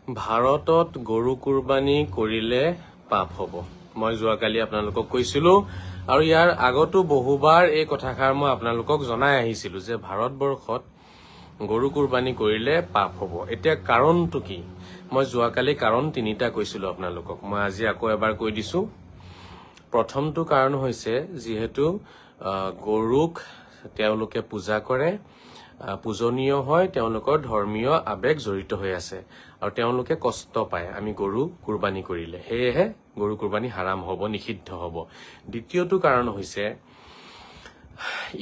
ভাৰতত গৰু কুৰবানী কৰিলে পাপ হ'ব। মই যোৱাকালি আপোনালোকক কৈছিলো আৰু ইয়াৰ আগতো বহুবাৰ এই কথাষাৰ মই আপোনালোকক জনাই আহিছিলো যে ভাৰতবৰ্ষত গৰু কুৰবানী কৰিলে পাপ হ'ব। এতিয়া কাৰণটো কি? মই যোৱাকালি কাৰণ তিনিটা কৈছিলো আপোনালোকক। মই আজি আকৌ এবাৰ কৈ দিছো। প্ৰথমটো কাৰণ হৈছে যিহেতু গৰুক তেওঁলোকে পূজা কৰে, পূজনীয় হয়, তেওঁলোকৰ ধৰ্মীয় আবেগ জড়িত হৈ আছে আৰু তেওঁলোকে কষ্ট পায় আমি গৰু কুৰবানী কৰিলে, সেয়েহে গৰু কুৰবানী হাৰাম হ'ব, নিষিদ্ধ হ'ব। দ্বিতীয়টো কাৰণ হৈছে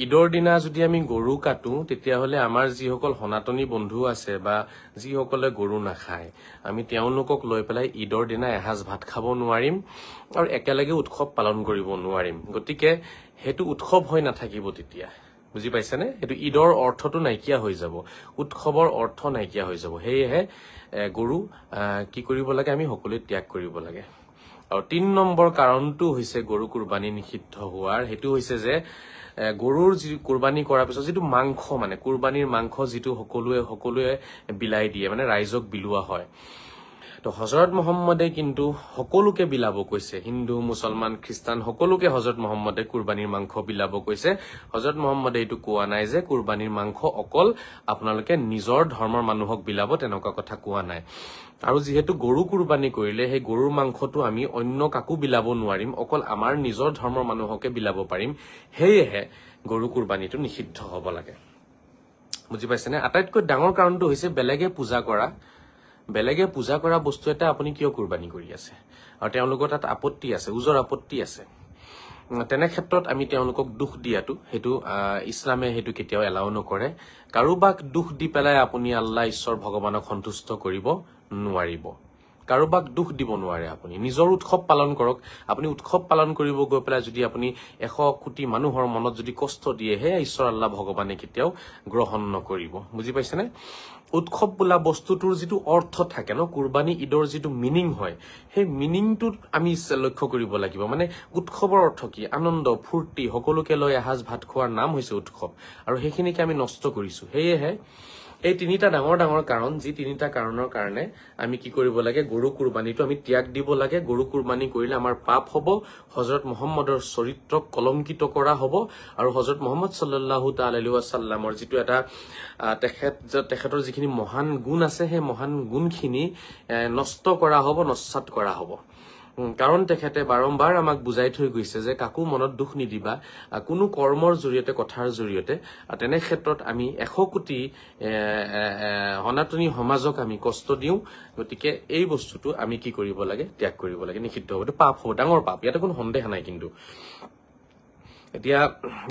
ঈদৰ দিনা যদি আমি গৰু কাটো তেতিয়াহ'লে আমাৰ যিসকল সনাতনী বন্ধু আছে বা যিসকলে গৰু নাখায়, আমি তেওঁলোকক লৈ পেলাই ঈদৰ দিনা এসাঁজ ভাত খাব নোৱাৰিম আৰু একেলগে উৎসৱ পালন কৰিব নোৱাৰিম। গতিকে সেইটো উৎসৱ হৈ নাথাকিব তেতিয়া। বুজি পাইছেনে? সেইটো ঈদৰ অৰ্থটো নাইকিয়া হৈ যাব, উৎসৱৰ অৰ্থ নাইকিয়া হৈ যাব। সেয়েহে গৰু কি কৰিব লাগে? আমি সকলোৱে ত্যাগ কৰিব লাগে। আৰু ৩ নম্বৰ কাৰণটো হৈছে গৰু কুৰবানী নিষিদ্ধ হোৱাৰ, সেইটো হৈছে যে গৰুৰ যি কুৰবানী কৰাৰ পিছত যিটো মাংস, মানে কুৰবানীৰ মাংস যিটো সকলোৱে বিলাই দিয়ে, মানে ৰাইজক বিলোৱা হয়। তো হজৰত মহম্মদে কিন্তু সকলোকে বিলাব কৈছে, হিন্দু, মুছলমান, খ্ৰীষ্টান সকলোকে হজৰত মহম্মদে কুৰবানীৰ মাংস বিলাব কৈছে। হজৰত মহম্মদে এইটো কোৱা নাই যে কুৰবানীৰ মাংস অকল আপোনালোকে নিজৰ ধৰ্মৰ মানুহক বিলাব, তেনেকুৱা কথা কোৱা নাই। আৰু যিহেতু গৰু কুৰবানী কৰিলে সেই গৰুৰ মাংসটো আমি অন্য কাকো বিলাব নোৱাৰিম, অকল আমাৰ নিজৰ ধৰ্মৰ মানুহকে বিলাব পাৰিম। সেয়েহে গৰু কুৰবানীটো নিষিদ্ধ হ'ব লাগে। বুজি পাইছেনে? আটাইতকৈ ডাঙৰ কাৰণটো হৈছে বেলেগে পূজা কৰা বস্তু এটা আপুনি কিয় কুৰবানী কৰি আছে? আৰু তেওঁলোকৰ তাত আপত্তি আছে, ওজৰ আপত্তি আছে। তেনে ক্ষেত্ৰত আমি তেওঁলোকক দুখ দিয়াটো, সেইটো ইছলামে সেইটো কেতিয়াও এলাও নকৰে। কাৰোবাক দুখ দি পেলাই আপুনি আল্লাহ, ঈশ্বৰ, ভগৱানক সন্তুষ্ট কৰিব নোৱাৰিব। কাৰোবাক দুখ দিব নোৱাৰে। আপুনি নিজৰ উৎসৱ পালন কৰক। আপুনি উৎসৱ পালন কৰিব গৈ পেলাই যদি আপুনি 100 কোটি মানুহৰ মনত যদি কষ্ট দিয়ে, হে ঈশ্বৰ, আল্লাহ, ভগৱানে কেতিয়াও গ্ৰহণ নকৰিব। বুজি পাইছেনে? উৎসৱ বোলা বস্তুটোৰ যিটো অৰ্থ থাকে ন, কুৰবানী ঈদৰ যিটো মিনিং হয়, সেই মিনিংটোত আমি লক্ষ্য কৰিব লাগিব। মানে উৎসৱৰ অৰ্থ কি? আনন্দ, ফূৰ্তি, সকলোকে লৈ এসাঁজ ভাত খোৱাৰ নাম হৈছে উৎসৱ, আৰু সেইখিনিকে আমি নষ্ট কৰিছো। সেয়েহে এই তিনিটা ডাঙৰ কাৰণ, যি তিনিটা কাৰণৰ কাৰণে আমি কি কৰিব লাগে? গৰু কুৰবানীটো আমি ত্যাগ দিব লাগে। গৰু কুৰবানী কৰিলে আমাৰ পাপ হ'ব, হজৰত মহম্মদৰ চৰিত্ৰক কলংকিত কৰা হ'ব, আৰু হজৰত মহম্মদ সাল্লাল্লাহু তাআলা আলাইহি ওয়াসাল্লামৰ যিটো এটা তেখেতৰ যিখিনি মহান গুণ আছে, সেই মহান গুণখিনি নষ্ট কৰা হ'ব, নস্যাৎ কৰা হ'ব। কাৰণ তেখেতে বাৰম্বাৰ আমাক বুজাই থৈ গৈছে যে কাকো মনত দুখ নিদিবা, কোনো কৰ্মৰ জৰিয়তে, কথাৰ জৰিয়তে। তেনে ক্ষেত্ৰত আমি 100 কোটি সনাতনী সমাজক আমি কষ্ট দিওঁ। গতিকে এই বস্তুটো আমি কি কৰিব লাগে? ত্যাগ কৰিব লাগে, নিষিদ্ধ হ'ব। পাপ হ'ব, ডাঙৰ পাপ, ইয়াতে কোনো সন্দেহ নাই। কিন্তু এতিয়া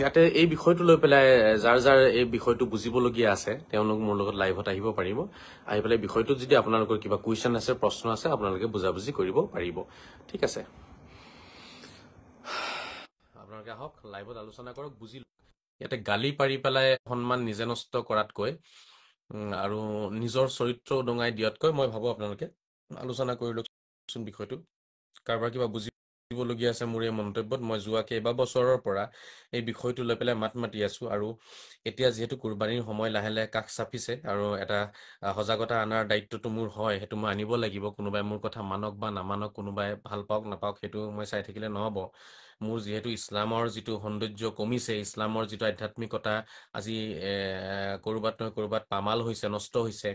ইয়াতে এই বিষয়টো লৈ পেলাই যাৰ এই বিষয়টো বুজিবলগীয়া আছে, তেওঁলোক মোৰ লগত লাইভত আহিব পাৰিব। আহি পেলাই বিষয়টোত যদি আপোনালোকৰ কিবা কুৱেশ্যন আছে, প্ৰশ্ন আছে, আপোনালোকে বুজাবুজি কৰিব পাৰিব। ঠিক আছে, আপোনালোকে আহক, লাইভত আলোচনা কৰক, বুজি লওক। ইয়াতে গালি পাৰি পেলাই সন্মান নিজে নষ্ট কৰাতকৈ আৰু নিজৰ চৰিত্ৰ উদঙাই দিয়াতকৈ মই ভাবো আপোনালোকে আলোচনা কৰি লওকচোন বিষয়টো। কাৰোবাৰ কিবা বুজিবলগীয়া আছে মোৰ এই মন্তব্যত, মই যোৱা কেইবাবছৰৰ পৰা এই বিষয়টো লৈ পেলাই মাত মাতি আছো, আৰু এতিয়া যিহেতু কুৰবানীৰ সময় লাহে লাহে কাষ চাপিছে আৰু এটা সজাগতা অনাৰ দায়িত্বটো মোৰ হয়, সেইটো মই আনিব লাগিব। কোনোবাই মোৰ কথা মানক বা নামানক, কোনোবাই ভাল পাওক নাপাওক, সেইটো মই চাই থাকিলে নহ'ব। মোৰ যিহেতু ইছলামৰ যিটো সৌন্দৰ্য কমিছে, ইছলামৰ যিটো আধ্যাত্মিকতা আজি কৰবাত নহয় কৰবাত পামাল হৈছে, নষ্ট হৈছে,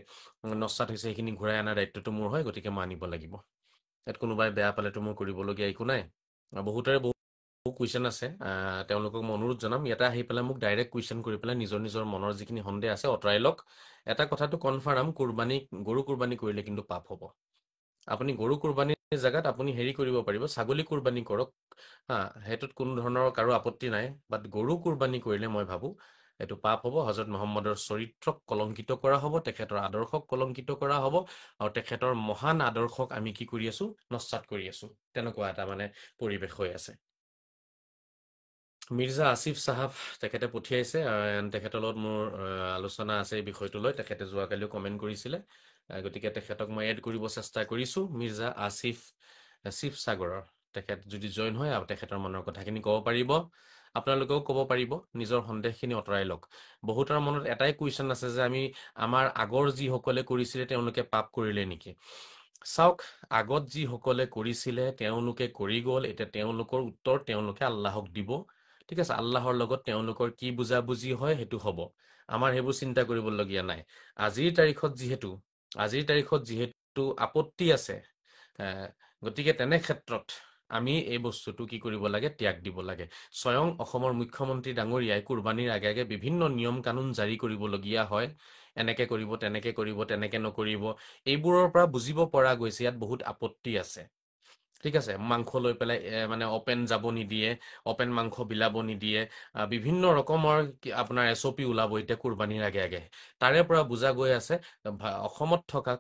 নস্যাৎ হৈছে, সেইখিনি ঘূৰাই অনাৰ দায়িত্বটো মোৰ হয়। গতিকে মই আনিব লাগিব। ইয়াত কোনোবাই বেয়া পালেতো মোৰ কৰিবলগীয়া একো নাই। বহুতৰে বহু কুৱেশ্যন আছে, তেওঁলোকক মই অনুৰোধ জনাম, ইয়াতে আহি পেলাই মোক ডাইৰেক্ট কুৱেশ্যন কৰি পেলাই নিজৰ মনৰ যিখিনি সন্দেহ আছে আঁতৰাই লওক। এটা কথাটো কনফাৰ্ম, গৰু কুৰবানী কৰিলে কিন্তু পাপ হ'ব। আপুনি গৰু কুৰবানীৰ জেগাত আপুনি হেৰি কৰিব পাৰিব, ছাগলী কুৰবানী কৰক, সেইটোত কোনো ধৰণৰ কাৰো আপত্তি নাই। বাট গৰু কুৰবানী কৰিলে মই ভাবো এইটো পাপ হ'ব। হজৰত মহম্মদৰ চৰিত্ৰক কলংকিত কৰা হ'ব, তেখেতৰ আদৰ্শক কলংকিত কৰা হ'ব, আৰু তেখেতৰ মহান আদৰ্শক আমি কি কৰি আছো? নস্যাৎ কৰি আছো। তেনেকুৱা এটা মানে পৰিৱেশ হৈ আছে। মিৰ্জা আসিফ চাহাব তেখেতে পঠিয়াইছে, তেখেতৰ লগত মোৰ আলোচনা আছে এই বিষয়টো লৈ। তেখেতে যোৱাকালিও কমেণ্ট কৰিছিলে, গতিকে তেখেতক মই এড কৰিব চেষ্টা কৰিছো। মিৰ্জা আসিফ শিৱসাগৰৰ তেখেত যদি জইন হয়, তেখেতৰ মনৰ কথাখিনি ক'ব পাৰিব। আপোনালোকেও ক'ব পাৰিব, নিজৰ সন্দেহখিনি আঁতৰাই লওক। বহুতৰ মনত এটাই কুৱেশ্যন আছে যে আমাৰ আগৰ যিসকলে কৰিছিলে তেওঁলোকে পাপ কৰিলে নেকি? চাওক, আগত যিসকলে কৰিছিলে তেওঁলোকে কৰি গ'ল, এতিয়া তেওঁলোকৰ উত্তৰ তেওঁলোকে আল্লাহক দিব। ঠিক আছে, আল্লাহৰ লগত তেওঁলোকৰ কি বুজাবুজি হয় সেইটো হ'ব। আমাৰ সেইবোৰ চিন্তা কৰিবলগীয়া নাই। আজিৰ তাৰিখত যিহেতু আপত্তি আছে, গতিকে তেনে ক্ষেত্ৰত আমি এই বস্তুটো কি কৰিব লাগে, ত্যাগ দিব লাগে। স্বয়ং অসমৰ মুখ্যমন্ত্ৰী ডাঙৰীয়াই কুৰবানীৰ আগে আগে বিভিন্ন নিয়ম কানুন জাৰি কৰিবলগীয়া হয়। এনেকে কৰিব, তেনেকে কৰিব, তেনেকে নকৰিব। এইবোৰৰ পৰা বুজিব পৰা গৈছে ইয়াত বহুত আপত্তি আছে। ঠিক আছে, মাংস লৈ পেলাই মানে অপেন যাব নিদিয়ে, অপেন মাংস বিলাব নিদিয়ে, বিভিন্ন ৰকমৰ আপোনাৰ SOP ওলাব এতিয়া কুৰবানীৰ আগে আগে। তাৰে পৰা বুজা গৈ আছে অসমত থকা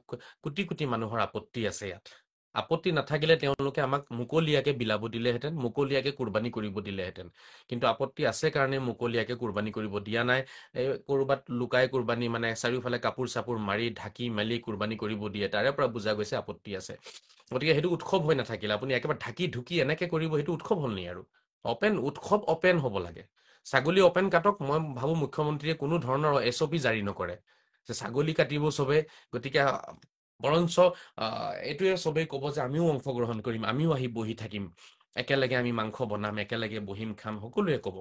কোটি কোটি মানুহৰ আপত্তি আছে ইয়াত। আপত্তি নাথাকিলে তেওঁলোকে আমাক মুকলিয়াকে বিলাব দিলেহেঁতেন, মুকলিয়াকে কুৰবানী কৰিব দিলেহেঁতেন। কিন্তু আপত্তি আছে কাৰণে মুকলিয়াকে কুৰবানী কৰিব দিয়া নাই। এই ক'ৰবাত লুকাই কুৰবানী, মানে চাৰিওফালে কাপোৰ চাপোৰ মাৰি ঢাকি মেলি কুৰবানী কৰিব দিয়ে, তাৰে পৰা বুজা গৈছে আপত্তি আছে। গতিকে সেইটো উৎসৱ হৈ নাথাকিলে আপুনি একেবাৰে ঢাকি ঢুকি এনেকে কৰিব, সেইটো উৎসৱ হ'ল নি আৰু? উৎসৱ অপেন হ'ব লাগে। ছাগলী অপেন কাটক, মই ভাবো মুখ্যমন্ত্ৰীয়ে কোনো ধৰণৰ SOP জাৰি নকৰে যে ছাগলী কাটিব চবে। গতিকে বৰঞ্চ এইটোৱে চবেই ক'ব যে আমিও অংশগ্ৰহণ কৰিম, আমিও আহি বহি থাকিম, একেলগে আমি মাংস বনাম, একেলগে বহিম খাম, সকলোৱে ক'ব।